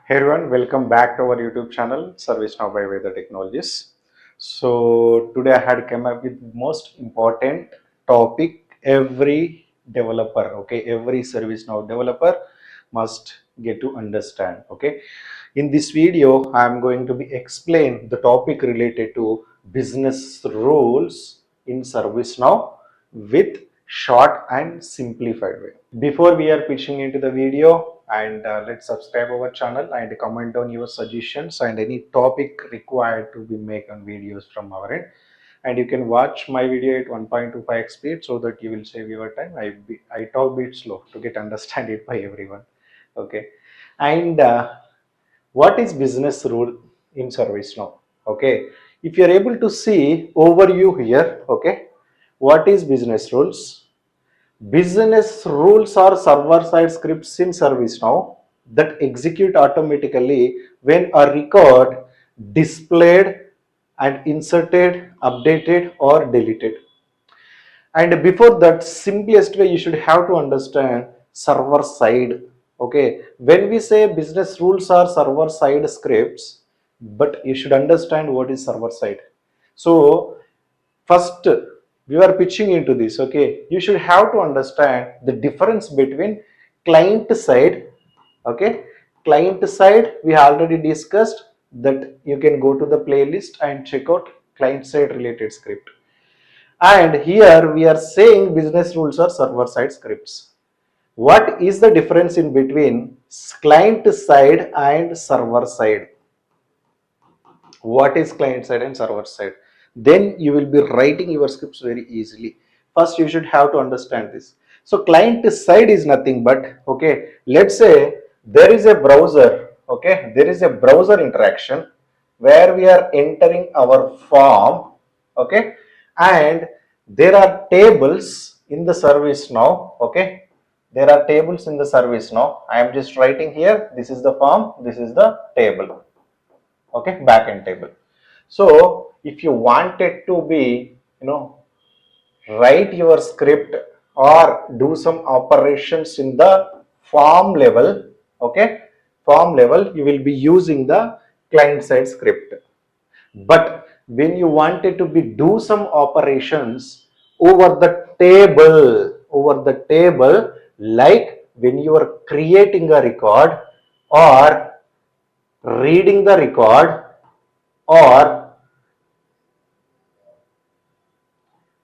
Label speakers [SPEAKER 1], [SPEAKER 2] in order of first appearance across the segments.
[SPEAKER 1] Hey everyone, welcome back to our YouTube channel, ServiceNow by Veda Technologies. So today I had come up with most important topic every developer, okay, every ServiceNow developer must get to understand, okay. In this video, I am going to be explain the topic related to business rules in ServiceNow with short and simplified way. Before we are pitching into the video, and let's subscribe our channel and comment on your suggestions and any topic required to be made on videos from our end. And you can watch my video at 1.25x speed so that you will save your time. I talk bit slow to get understand it by everyone. Okay, and what is business rule in ServiceNow? Okay, if you are able to see overview here, okay, what is business rules? Business rules are server-side scripts in ServiceNow that execute automatically when a record displayed and inserted, updated or deleted. And before that, simplest way you should have to understand server side. Okay, when we say business rules are server side scripts, but you should understand what is server side. So first we are pitching into this, okay, you should have to understand the difference between client side, okay. Client side we already discussed that you can go to the playlist and check out client side related script. And here we are saying business rules are server side scripts. What is the difference in between client side and server side? What is client side and server side? Then you will be writing your scripts very easily. First you should have to understand this. So client side is nothing but, okay, let's say there is a browser, okay, there is a browser interaction where we are entering our form, okay, and there are tables in the ServiceNow, okay, there are tables in the ServiceNow. I am just writing here, this is the form, this is the table, okay, backend table. So if you wanted to be, write your script or do some operations in the form level, okay, form level, you will be using the client side script. But when you wanted to be do some operations over the table, like when you are creating a record or reading the record or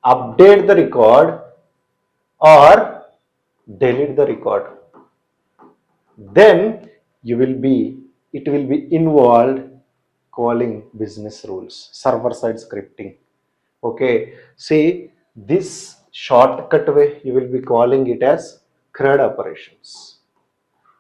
[SPEAKER 1] update the record or delete the record, then it will be involved calling business rules, server side scripting. Okay, see, this shortcut way you will be calling it as CRUD operations.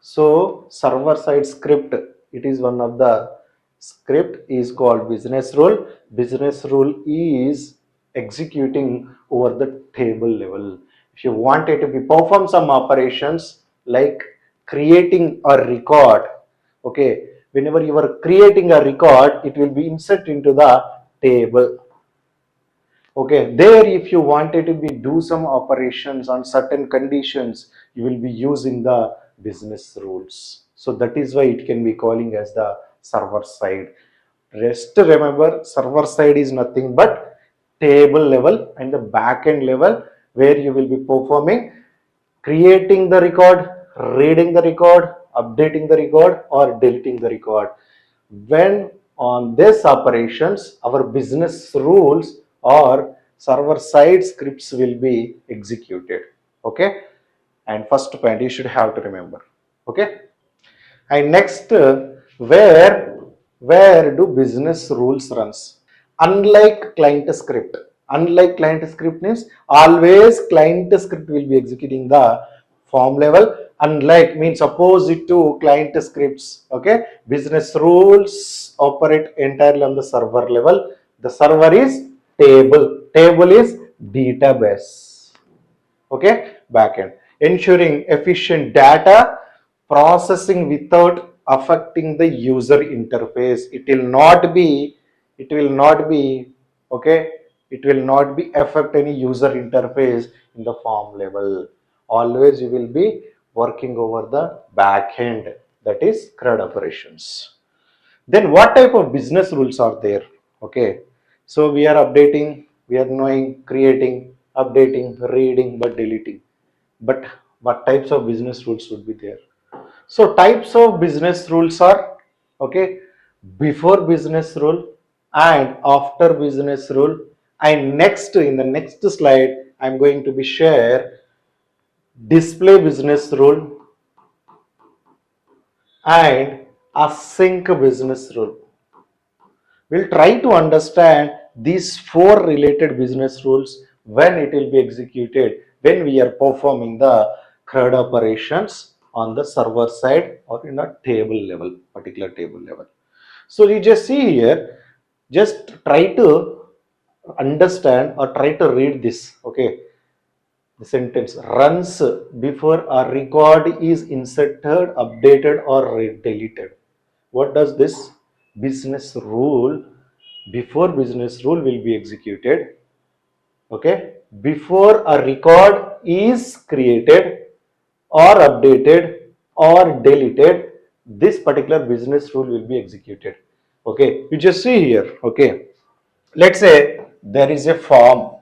[SPEAKER 1] So server side script, it is one of the script is called business rule. Business rule is executing over the table level. If you wanted to be perform some operations like creating a record, okay, whenever you are creating a record, it will be insert into the table. Okay, there if you wanted to be do some operations on certain conditions, you will be using the business rules. So that is why it can be calling as the server side. Rest remember, server side is nothing but table level and the backend level where you will be performing creating the record, reading the record, updating the record or deleting the record. When on this operations, our business rules or server side scripts will be executed. Okay, and first point you should have to remember. Okay, and next, where do business rules runs? Unlike client script means always client script will be executing the form level. Unlike means opposite to client scripts. Okay, business rules operate entirely on the server level. The server is table is database. Okay, backend, ensuring efficient data processing without affecting the user interface. It will not be, okay, it will not be affect any user interface in the form level. Always you will be working over the back end. that is CRUD operations. Then what type of business rules are there? Okay, so we are updating, we are knowing, creating, updating, reading, but deleting. But what types of business rules would be there? So types of business rules are, okay, before business rule and after business rule. And next, in the next slide, I'm going to be share display business rule and async business rule. We'll try to understand these four related business rules when it will be executed, when we are performing the CRUD operations on the server side or in a table level, particular table level. So you just see here, just try to understand or try to read this. Okay, the sentence runs before a record is inserted, updated, or deleted. What does this business rule? Before business rule will be executed, okay, before a record is created or updated or deleted, this particular business rule will be executed. Okay, you just see here. Okay, let's say there is a form.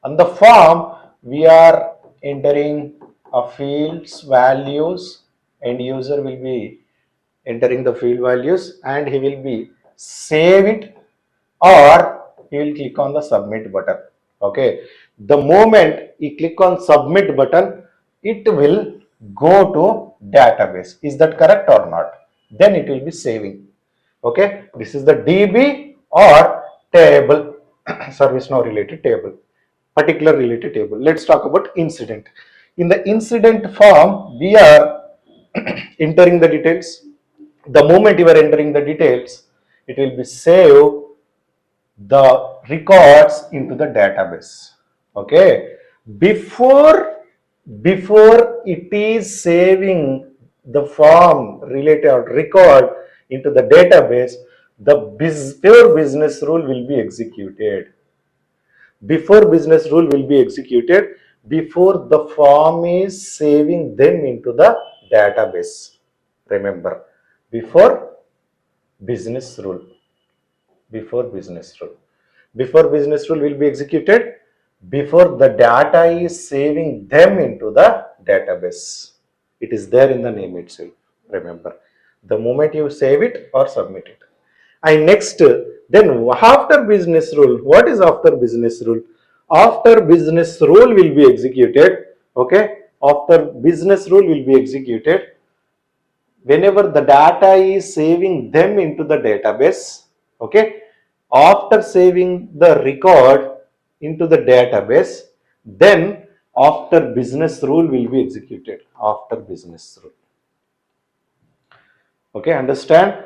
[SPEAKER 1] On the form, we are entering a fields values, and user will be entering the field values, and he will be save it, or he will click on the submit button. Okay, the moment he click on submit button, it will go to database. Is that correct or not? Then it will be saving. Okay, this is the DB or table, ServiceNow related table, particular related table. Let's talk about incident. In the incident form, we are entering the details. The moment you are entering the details, it will be save the records into the database. Okay, before it is saving the form related record into the database, the pure business rule will be executed. Before business rule will be executed, before the form is saving them into the database. Remember, before business rule, before business rule, before business rule will be executed, before the data is saving them into the database. It is there in the name itself. Remember, the moment you save it or submit it. And next, then after business rule, what is after business rule? After business rule will be executed. Okay, after business rule will be executed, whenever the data is saving them into the database. Okay, after saving the record into the database, then after business rule will be executed. After business rule. Okay, understand?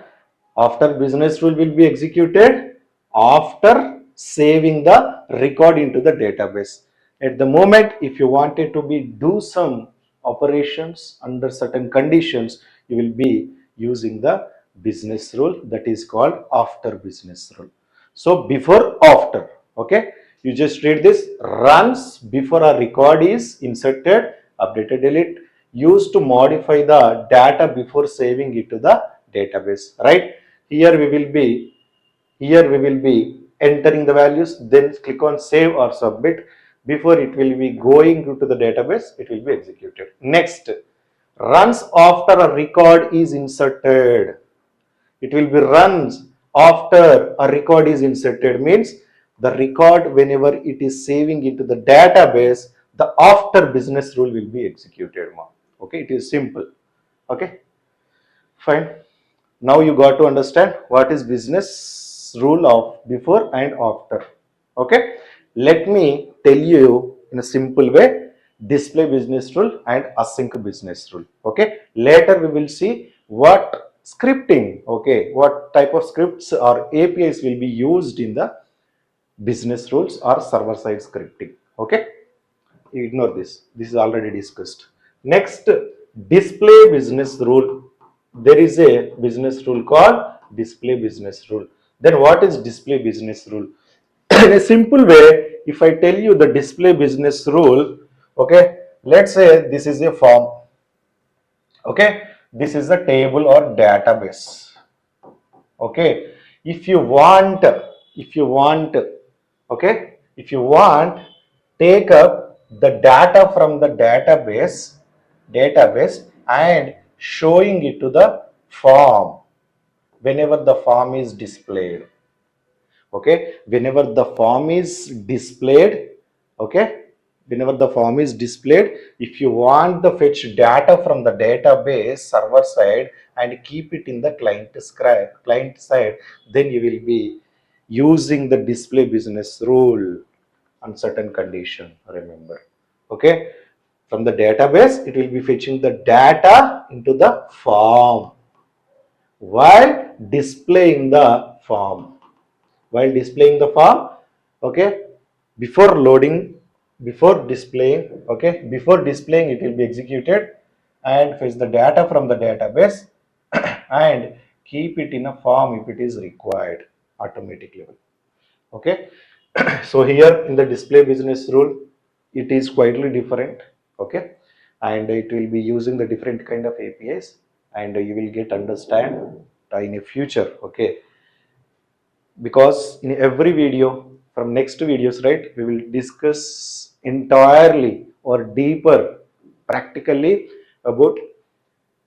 [SPEAKER 1] After business rule will be executed after saving the record into the database. At the moment, if you wanted to be do some operations under certain conditions, you will be using the business rule, that is called after business rule. So before, after. Okay, you just read this: runs before a record is inserted, updated, delete, used to modify the data before saving it to the database. Right, here we will be entering the values, then click on save or submit. Before it will be going to the database, it will be executed. Next, runs after a record is inserted. It will be runs after a record is inserted, means the record, whenever it is saving into the database, the after business rule will be executed. Okay, it is simple. Okay, fine. Now you got to understand what is business rule of before and after. Okay, let me tell you in a simple way display business rule and async business rule. Okay, later we will see what scripting, okay, what type of scripts or APIs will be used in the business rules or server side scripting. Okay, ignore this, this is already discussed. Next, display business rule. There is a business rule called display business rule. Then what is display business rule? In a simple way, if I tell you the display business rule, okay, let's say this is a form. Okay, This is a table or database. Okay, if you want, okay, if you want, take up the data from the database and showing it to the form whenever the form is displayed. Okay, whenever the form is displayed, okay, whenever the form is displayed, if you want the fetch data from the database server side and keep it in the client side, then you will be using the display business rule on certain condition, remember. Okay, from the database it will be fetching the data into the form while displaying the form, okay, before loading, before displaying it will be executed and fetch the data from the database and keep it in a form if it is required automatically. Okay, so here in the display business rule it is quietly different. Okay, and it will be using the different kind of APIs, and you will get understand in a future. Okay, because in every video from next videos, right, we will discuss entirely or deeper practically about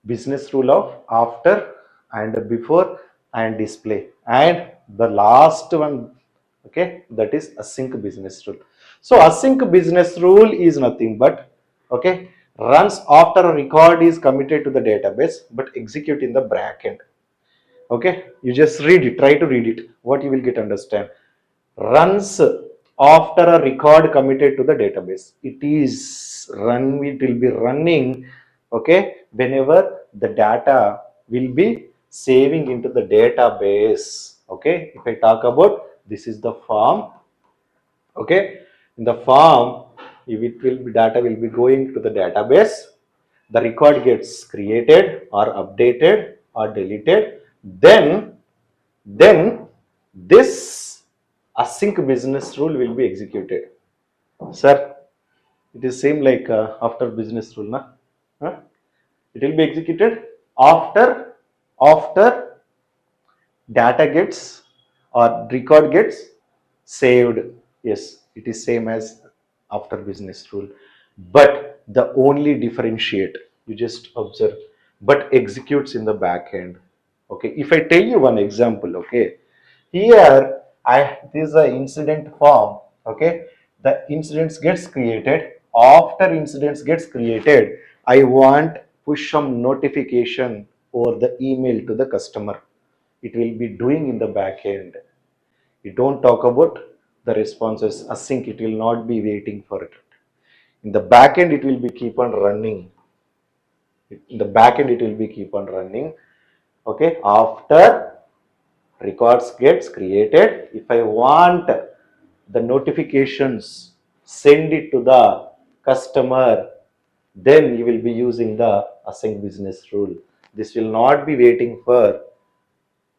[SPEAKER 1] business rule of after and before and display, and the last one, okay, that is async business rule. So async business rule is nothing but, okay, runs after a record is committed to the database but execute in the backend. Okay, you just read it, try to read it, what you will get understand. Runs after a record committed to the database, it will be running, okay, whenever the data will be saving into the database. Okay, if I talk about, this is the form. Okay, in the form, if it will be data will be going to the database, the record gets created or updated or deleted, then this async business rule will be executed. Sir, it is same like after business rule, na? Huh? It will be executed after data gets or record gets saved. Yes, it is same as after business rule, but the only differentiate, you just observe, but executes in the back end. Okay, if I tell you one example, okay, here this is a incident form. Okay, the incidents gets created. After incidents gets created, I want push some notification over the email to the customer. It will be doing in the back end. You don't talk about the responses async, it will not be waiting for it. In the back end it will be keep on running. In the back end it will be keep on running. Okay, after records gets created, if I want the notifications, send it to the customer, then you will be using the async business rule. This will not be waiting for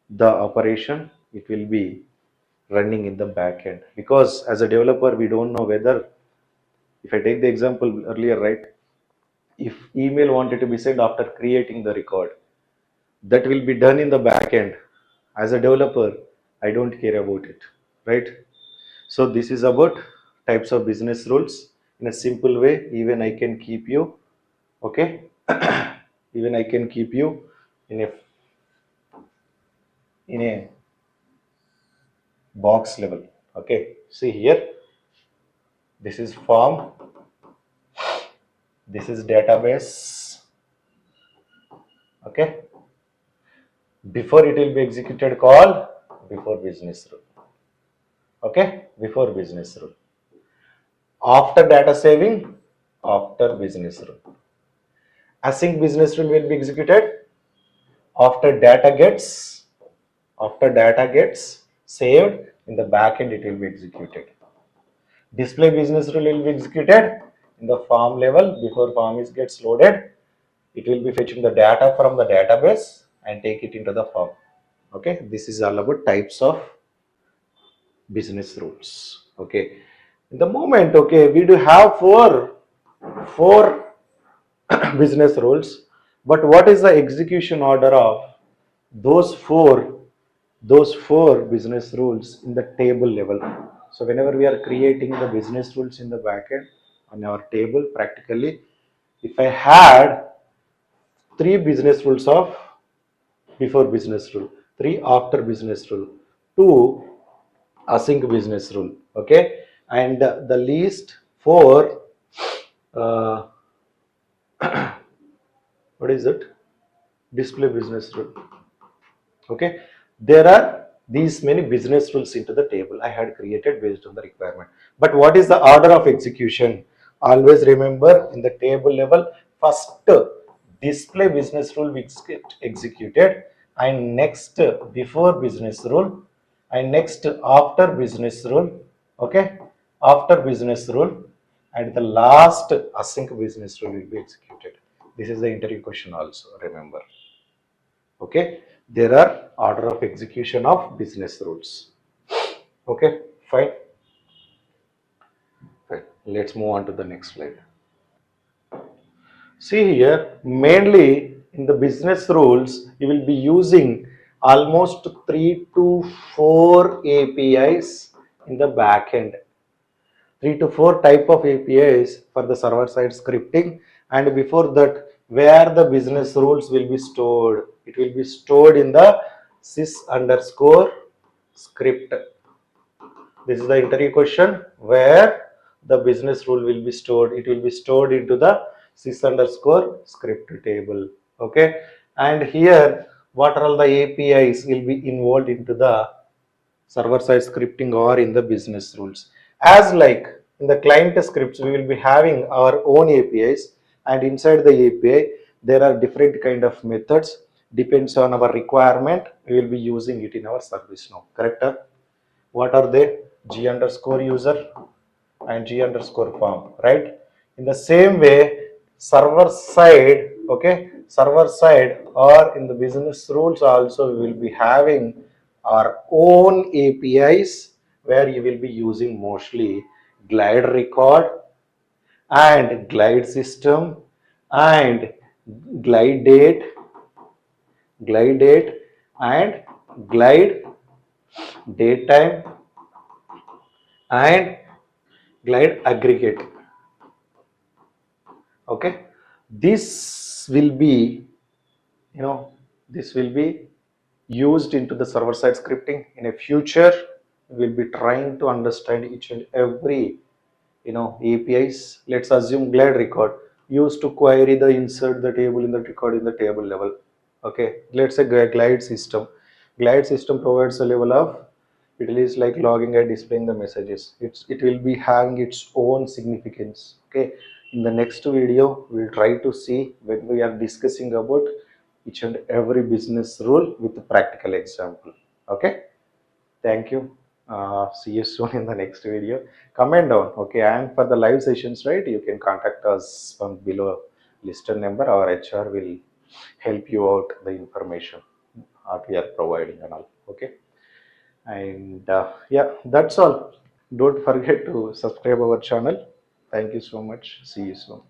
[SPEAKER 1] the operation, it will be running in the back end, because as a developer we don't know whether, if I take the example earlier, right, if email wanted to be sent after creating the record, that will be done in the back end. As a developer I don't care about it, right? So this is about types of business rules in a simple way. Even I can keep you, okay, even I can keep you in a box level. Okay, see here, this is form, this is database. Okay, before it will be executed call, before business rule. Okay, before business rule. After data saving, after business rule. Async business rule will be executed after data gets saved in the backend, it will be executed. Display business rule will be executed in the form level. Before form is gets loaded, it will be fetching the data from the database and take it into the form. Okay, this is all about types of business rules. Okay, in the moment, okay, we do have four business rules. But what is the execution order of those four business rules in the table level? So whenever we are creating the business rules in the backend on our table, practically, if I had three business rules of before business rule, three after business rule, two async business rule, okay, and the least four, uh, what is it? Display business rule. Okay, there are these many business rules into the table I had created based on the requirement. But what is the order of execution? Always remember, in the table level, first display business rule which get executed, and next before business rule, and next after business rule. Okay, after business rule, and the last async business rule will be executed. This is the interview question also, remember. Okay, there are order of execution of business rules. Okay, fine. Fine, let's move on to the next slide. See here, mainly in the business rules you will be using almost 3 to 4 APIs in the backend. 3 to 4 type of APIs for the server side scripting. And before that, where the business rules will be stored, it will be stored in the sys underscore script. This is the interview question, where the business rule will be stored. It will be stored into the sys underscore script table. Okay, and here what are all the APIs will be involved into the server side scripting or in the business rules. As like in the client scripts, we will be having our own APIs, and inside the API there are different kind of methods. Depends on our requirement, we will be using it in our service now. Correct? What are they? G underscore user and G underscore form, right? In the same way, server side, okay, server side or in the business rules also, we will be having our own APIs where you will be using mostly glide record and glide system and glide date, glide date and glide daytime and glide aggregate. Okay, this will be, you know, this will be used into the server side scripting. In a future, we will be trying to understand each and every, you know, APIs. Let's assume glide record used to query the insert the table in the record in the table level. Okay, let's say glide system. Glide system provides a level of, it is like logging and displaying the messages. It will be having its own significance. Okay, in the next video we'll try to see when we are discussing about each and every business rule with a practical example. Okay, thank you. See you soon in the next video. Comment down. Okay, and for the live sessions, right, you can contact us from below listed number. Our HR will help you out the information what we are providing and all. Okay, and yeah, that's all. Don't forget to subscribe our channel. Thank you so much. See you soon.